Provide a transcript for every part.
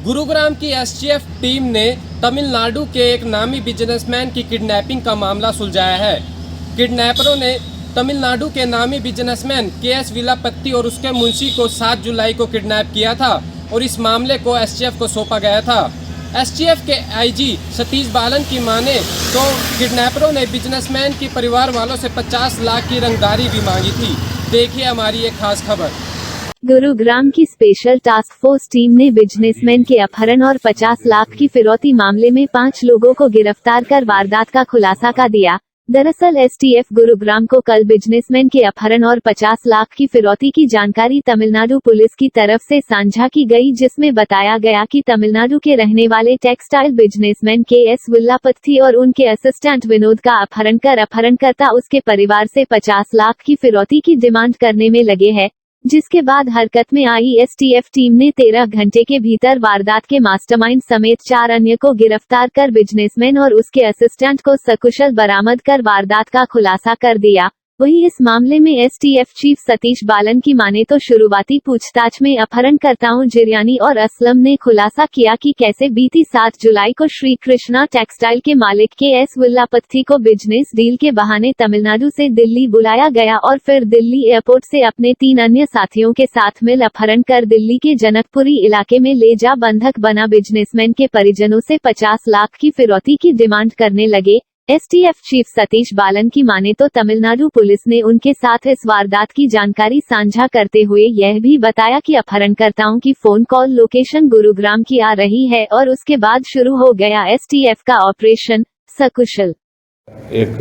गुरुग्राम की STF team ने तमिलनाडु के एक नामी बिजनेसमैन की किडनैपिंग का मामला सुलझाया है। किडनैपरों ने तमिलनाडु के नामी बिजनेसमैन केएस विलापत्ती और उसके मुंशी को 7 जुलाई को किडनैप किया था और इस मामले को एसटीएफ को सौंपा गया था। एसटीएफ के आईजी सतीश बालन की माने तो किडनैपरों ने बिजनेसमैन की परिवार वालों से 50 लाख की रंगदारी भी मांगी थी। देखिए हमारी एक खास खबर। गुरुग्राम की स्पेशल टास्क फोर्स टीम ने बिजनेसमैन के अपहरण और 50 लाख की फिरौती मामले में 5 लोगों को गिरफ्तार कर वारदात का खुलासा कर दिया। दरअसल एसटीएफ गुरुग्राम को कल बिजनेसमैन के अपहरण और 50 लाख की फिरौती की जानकारी तमिलनाडु पुलिस की तरफ से साझा की गई, जिसमें बताया गया कि तमिलनाडु के रहने वाले टेक्सटाइल बिजनेसमैन केएस विलापत्ती और उनके असिस्टेंट विनोद का अपहरण कर अपहरणकर्ता उसके परिवार से 50 लाख की फिरौती की डिमांड करने में लगे हैं, जिसके बाद हरकत में आई एसटीएफ टीम ने 13 घंटे के भीतर वारदात के मास्टरमाइंड समेत 4 अन्य को गिरफ्तार कर बिजनेसमैन और उसके असिस्टेंट को सकुशल बरामद कर वारदात का खुलासा कर दिया। वहीं इस मामले में एसटीएफ चीफ सतीश बालन की माने तो शुरुआती पूछताछ में अपहरणकर्ताओं जिरयानी और असलम ने खुलासा किया कि कैसे बीती 7 जुलाई को श्री कृष्णा टेक्सटाइल के मालिक केएस विलापत्ती को बिजनेस डील के बहाने तमिलनाडु से दिल्ली बुलाया गया और फिर दिल्ली एयरपोर्ट से अपने 3 अन्य साथियों के साथ मिल अपहरण कर दिल्ली के जनकपुरी इलाके में ले जा बंधक बना बिजनेसमैन के परिजनों से 50 लाख की फिरौती की डिमांड करने लगे। एसटीएफ चीफ सतीश बालन की माने तो तमिलनाडु पुलिस ने उनके साथ इस वारदात की जानकारी साझा करते हुए यह भी बताया कि अपहरणकर्ताओं की फोन कॉल लोकेशन गुरुग्राम की आ रही है और उसके बाद शुरू हो गया एसटीएफ का ऑपरेशन सकुशल। एक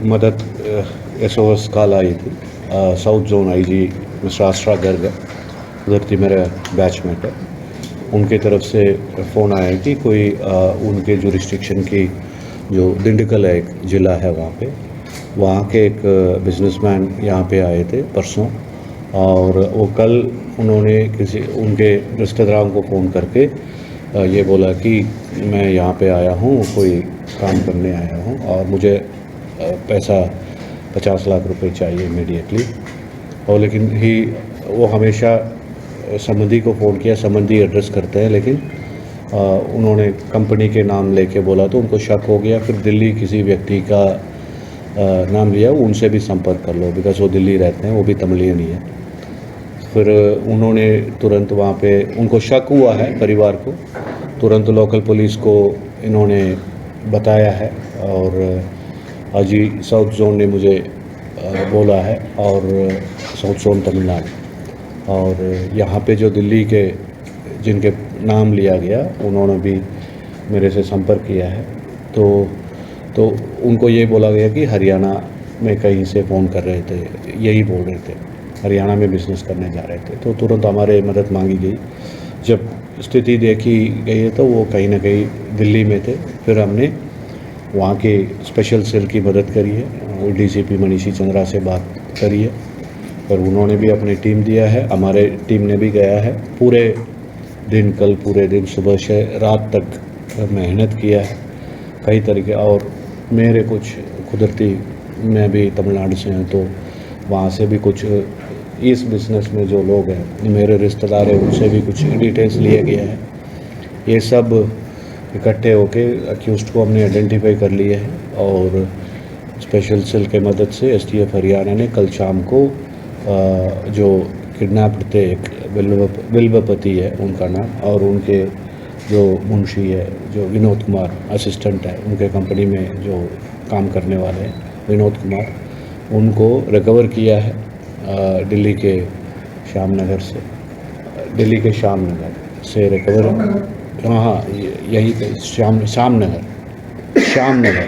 मदद एसओएस कॉल आई थी south zone IG mister Ashra Garg, उधर थी मेरा बैचमेट है, उनके तरफ से फ़ोन आया कि कोई उनके जुरिस्डिक्शन की जो दिंडकल है एक ज़िला है वहाँ के एक बिजनेसमैन यहाँ पे आए थे परसों, और वो कल उन्होंने किसी उनके रिश्तेदारों को फ़ोन करके ये बोला कि मैं यहाँ पे आया हूँ, कोई काम करने आया हूँ और मुझे पैसा 50 लाख रुपए चाहिए इमीडिएटली। और लेकिन वो हमेशा संबंधी को फ़ोन किया, संबंधी एड्रेस करते हैं, लेकिन उन्होंने कंपनी के नाम लेके बोला तो उनको शक हो गया। फिर दिल्ली किसी व्यक्ति का नाम लिया, उनसे भी संपर्क कर लो, बिकॉज वो दिल्ली रहते हैं, वो भी तमिलियन ही है। फिर उन्होंने तुरंत वहाँ पे उनको शक हुआ है परिवार को, तुरंत लोकल पुलिस को इन्होंने बताया है और अजी साउथ जोन ने मुझे बोला है, और साउथ जोन तमिलनाडु, और यहाँ पे जो दिल्ली के जिनके नाम लिया गया उन्होंने भी मेरे से संपर्क किया है। तो उनको ये बोला गया कि हरियाणा में कहीं से फ़ोन कर रहे थे, यही बोल रहे थे, हरियाणा में बिज़नेस करने जा रहे थे। तो तुरंत हमारे मदद मांगी गई। जब स्थिति देखी गई है तो वो कहीं ना कहीं दिल्ली में थे। फिर हमने वहाँ के स्पेशल सेल की मदद करी है, डीसीपी मनीषी चंद्रा से बात करी है, और उन्होंने भी अपनी टीम दिया है, हमारे टीम ने भी गया है। कल पूरे दिन सुबह से रात तक मेहनत किया है कई तरीके। और मेरे कुछ कुदरती, मैं भी तमिलनाडु से हूँ, तो वहाँ से भी कुछ इस बिज़नेस में जो लोग हैं मेरे रिश्तेदार हैं, उनसे भी कुछ डिटेल्स लिए गए हैं। ये सब इकट्ठे होके अक्यूज़्ड को हमने आइडेंटिफाई कर लिए हैं, और स्पेशल सेल के मदद से एसटीएफ हरियाणा ने कल शाम को जो किडनैप्ड थे, एक विल्वपति है उनका नाम, और उनके जो मुंशी है, जो विनोद कुमार असिस्टेंट है उनके कंपनी में जो काम करने वाले हैं विनोद कुमार, उनको रिकवर किया है दिल्ली के श्यामनगर से रिकवर। हाँ, यही पे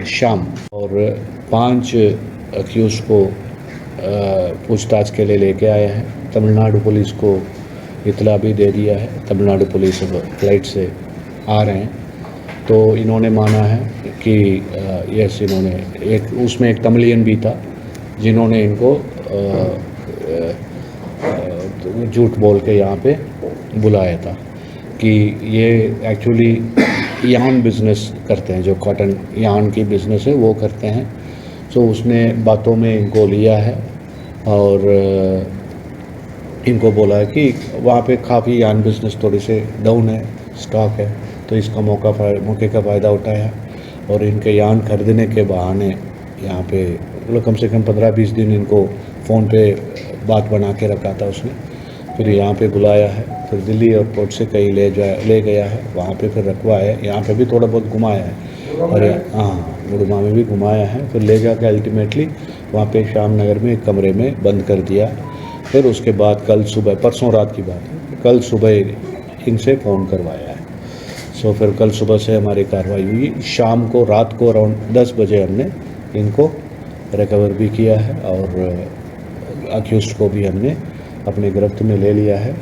श्याम। और 5 अक्यूज़ को पूछताछ के लिए लेके आया है। तमिलनाडु पुलिस को इतला भी दे दिया है, तमिलनाडु पुलिस फ्लाइट से आ रहे हैं। तो इन्होंने माना है कि यस, इन्होंने उसमें एक तमिलियन भी था जिन्होंने इनको झूठ बोल के यहाँ पे बुलाया था कि ये एक्चुअली यार्न बिज़नेस करते हैं, जो कॉटन यार्न की बिज़नेस है वो करते हैं। तो उसने बातों में इनको लिया है और इनको बोला कि वहाँ पे काफ़ी यान बिजनेस थोड़ी से डाउन है, स्टॉक है, तो इसका मौके का फ़ायदा उठाया और इनके यान खरीदने के बहाने यहाँ पे मतलब कम से कम 15-20 दिन इनको फ़ोन पे बात बना के रखा था उसने। फिर यहाँ पे बुलाया है, फिर दिल्ली एयरपोर्ट से कहीं ले गया है, वहाँ पे फिर रखवाया है, यहाँ पे भी थोड़ा बहुत घुमाया है और हाँ गुड़गांव में भी घुमाया है। फिर ले जाकर अल्टीमेटली वहाँ पे श्याम नगर में एक कमरे में बंद कर दिया। फिर उसके बाद कल सुबह, परसों रात की बात है, कल सुबह इनसे फ़ोन करवाया है। सो फिर कल सुबह से हमारी कार्रवाई हुई। शाम को रात को अराउंड 10 बजे हमने इनको रिकवर भी किया है और अक्यूज़्ड को भी हमने अपने गिरफ्त में ले लिया है।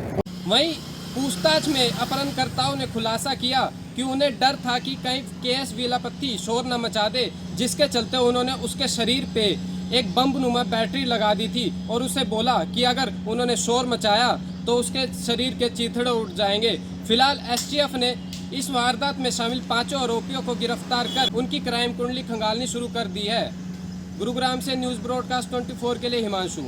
वहीं पूछताछ में अपहरणकर्ताओं ने खुलासा किया कि उन्हें डर था कि कहीं केएस विलापत्ती शोर न मचा दे, जिसके चलते उन्होंने उसके शरीर पे एक बम नुमा बैटरी लगा दी थी और उसे बोला कि अगर उन्होंने शोर मचाया तो उसके शरीर के चीथड़े उठ जाएंगे। फिलहाल एसटीएफ ने इस वारदात में शामिल 5 आरोपियों को गिरफ्तार कर उनकी क्राइम कुंडली खंगालनी शुरू कर दी है। गुरुग्राम से न्यूज़ ब्रॉडकास्ट 24 के लिए हिमांशु।